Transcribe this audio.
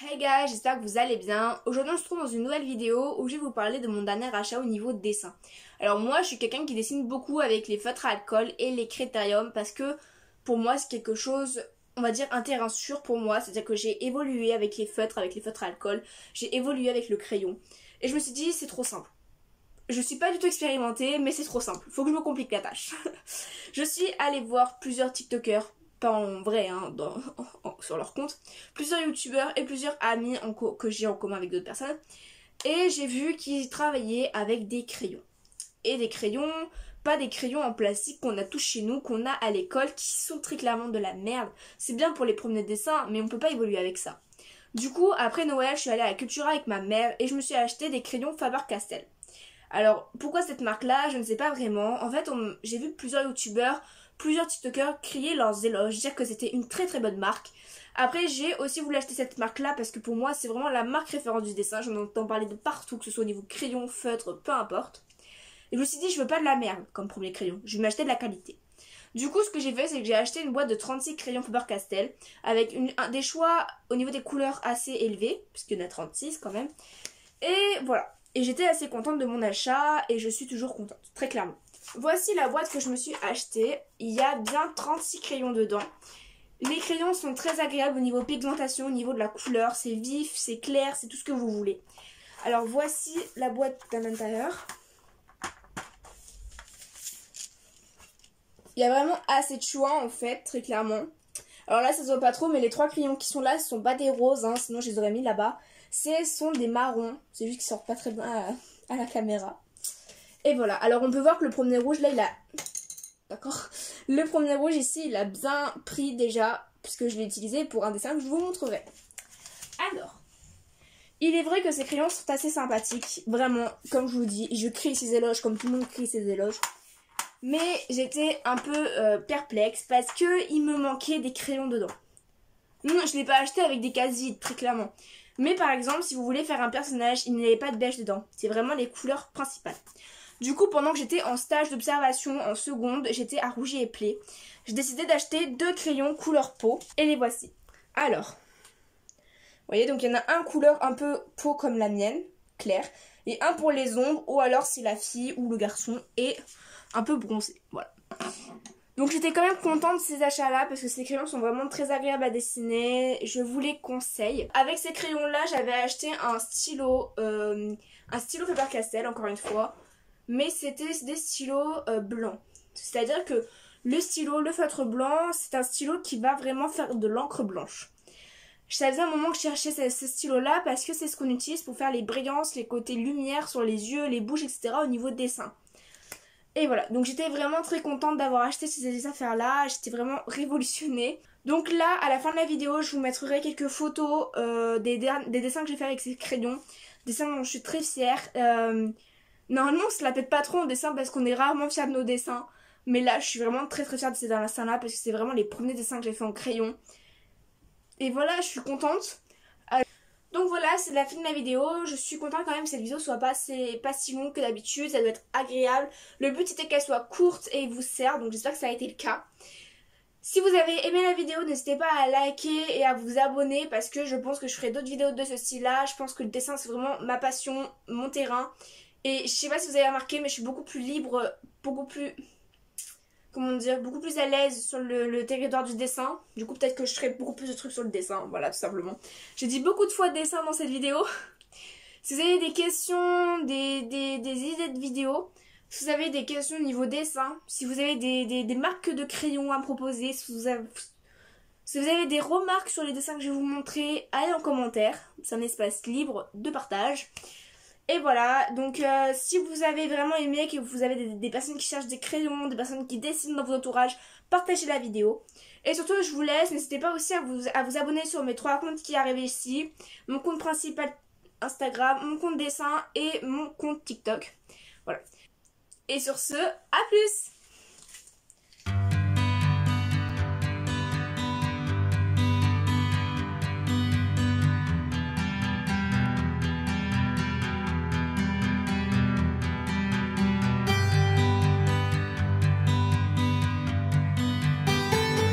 Hey guys, j'espère que vous allez bien. Aujourd'hui on se trouve dans une nouvelle vidéo où je vais vous parler de mon dernier achat au niveau de dessin. Alors moi je suis quelqu'un qui dessine beaucoup avec les feutres à alcool et les critériums parce que pour moi c'est quelque chose, on va dire un terrain sûr pour moi. C'est-à-dire que j'ai évolué avec les feutres à alcool, j'ai évolué avec le crayon. Et je me suis dit c'est trop simple. Je suis pas du tout expérimentée mais c'est trop simple, faut que je me complique la tâche. Je suis allée voir plusieurs TikTokers, pas en vrai, hein, sur leur compte, plusieurs youtubeurs et plusieurs amis que j'ai en commun avec d'autres personnes. Et j'ai vu qu'ils travaillaient avec des crayons. Et des crayons, pas des crayons en plastique qu'on a tous chez nous, qu'on a à l'école, qui sont très clairement de la merde. C'est bien pour les premiers dessins, mais on peut pas évoluer avec ça. Du coup, après Noël, je suis allée à la Cultura avec ma mère et je me suis acheté des crayons Faber-Castell. Alors, pourquoi cette marque-là? Je ne sais pas vraiment. En fait, j'ai vu plusieurs youtubeurs, plusieurs tiktokers crier leurs éloges, dire que c'était une très très bonne marque. Après, j'ai aussi voulu acheter cette marque-là parce que pour moi, c'est vraiment la marque référence du dessin. J'en entends parler de partout, que ce soit au niveau crayon, feutre, peu importe. Et je me suis dit, je veux pas de la merde comme premier crayon. Je vais m'acheter de la qualité. Du coup, ce que j'ai fait, c'est que j'ai acheté une boîte de 36 crayons Faber-Castell avec des choix au niveau des couleurs assez élevés, puisqu'il y en a 36 quand même. Et voilà. Et j'étais assez contente de mon achat et je suis toujours contente, très clairement. Voici la boîte que je me suis achetée. Il y a bien 36 crayons dedans. Les crayons sont très agréables au niveau pigmentation, au niveau de la couleur. C'est vif, c'est clair, c'est tout ce que vous voulez. Alors voici la boîte à l'intérieur. Il y a vraiment assez de choix en fait, très clairement. Alors là, ça se voit pas trop, mais les trois crayons qui sont là, ce sont pas des roses, hein, sinon je les aurais mis là-bas. Ce sont des marrons. C'est juste qu'ils sortent pas très bien à la caméra. Et voilà. Alors on peut voir que le premier rouge, là, il a... D'accord. Le premier rouge ici, il a bien pris déjà, puisque je l'ai utilisé pour un dessin que je vous montrerai. Alors, il est vrai que ces crayons sont assez sympathiques. Vraiment, comme je vous dis, je crie ses éloges comme tout le monde crie ses éloges. Mais j'étais un peu perplexe parce que il me manquait des crayons dedans. Non, je ne l'ai pas acheté avec des cases vides, très clairement. Mais par exemple, si vous voulez faire un personnage, il n'y avait pas de beige dedans. C'est vraiment les couleurs principales. Du coup, pendant que j'étais en stage d'observation en seconde, j'étais à Rouget et Play. J'ai décidé d'acheter 2 crayons couleur peau. Et les voici. Alors, vous voyez, donc il y en a un couleur un peu peau comme la mienne, claire. Et un pour les ombres, ou alors si la fille ou le garçon est un peu bronzé. Voilà. Donc j'étais quand même contente de ces achats là parce que ces crayons sont vraiment très agréables à dessiner. Je vous les conseille. Avec ces crayons là, j'avais acheté un stylo Faber-Castell encore une fois. Mais c'était des stylos blancs. C'est-à-dire que le feutre blanc, c'est un stylo qui va vraiment faire de l'encre blanche. Ça faisait un moment que je cherchais ce stylo là parce que c'est ce qu'on utilise pour faire les brillances, les côtés lumière sur les yeux, les bouches, etc. au niveau dessin. Et voilà, donc j'étais vraiment très contente d'avoir acheté ces affaires-là, j'étais vraiment révolutionnée. Donc là, à la fin de la vidéo, je vous mettrai quelques photos des dessins que j'ai fait avec ces crayons. Dessins dont je suis très fière. Normalement, on se la pète pas trop en dessin parce qu'on est rarement fiers de nos dessins. Mais là, je suis vraiment très très fière de ces dessins-là parce que c'est vraiment les premiers dessins que j'ai fait en crayon. Et voilà, je suis contente. Donc voilà, c'est la fin de la vidéo. Je suis contente quand même que cette vidéo soit pas si longue que d'habitude. Ça doit être agréable. Le but c'était qu'elle soit courte et vous serve. Donc j'espère que ça a été le cas. Si vous avez aimé la vidéo, n'hésitez pas à liker et à vous abonner parce que je pense que je ferai d'autres vidéos de ce style-là. Je pense que le dessin c'est vraiment ma passion, mon terrain. Et je sais pas si vous avez remarqué, mais je suis beaucoup plus libre, beaucoup plus... Comment dire, beaucoup plus à l'aise sur le territoire du dessin. Du coup, peut-être que je ferai beaucoup plus de trucs sur le dessin. Voilà, tout simplement. J'ai dit beaucoup de fois dessin dans cette vidéo. Si vous avez des questions, des idées de vidéos, si vous avez des questions au niveau dessin, si vous avez des marques de crayons à me proposer, si vous avez des remarques sur les dessins que je vais vous montrer, allez en commentaire. C'est un espace libre de partage. Et voilà, donc si vous avez vraiment aimé, que vous avez des personnes qui cherchent des crayons, des personnes qui dessinent dans vos entourages, partagez la vidéo. Et surtout, je vous laisse, n'hésitez pas aussi à vous abonner sur mes 3 comptes qui arrivent ici. Mon compte principal Instagram, mon compte dessin et mon compte TikTok. Voilà. Et sur ce, à plus!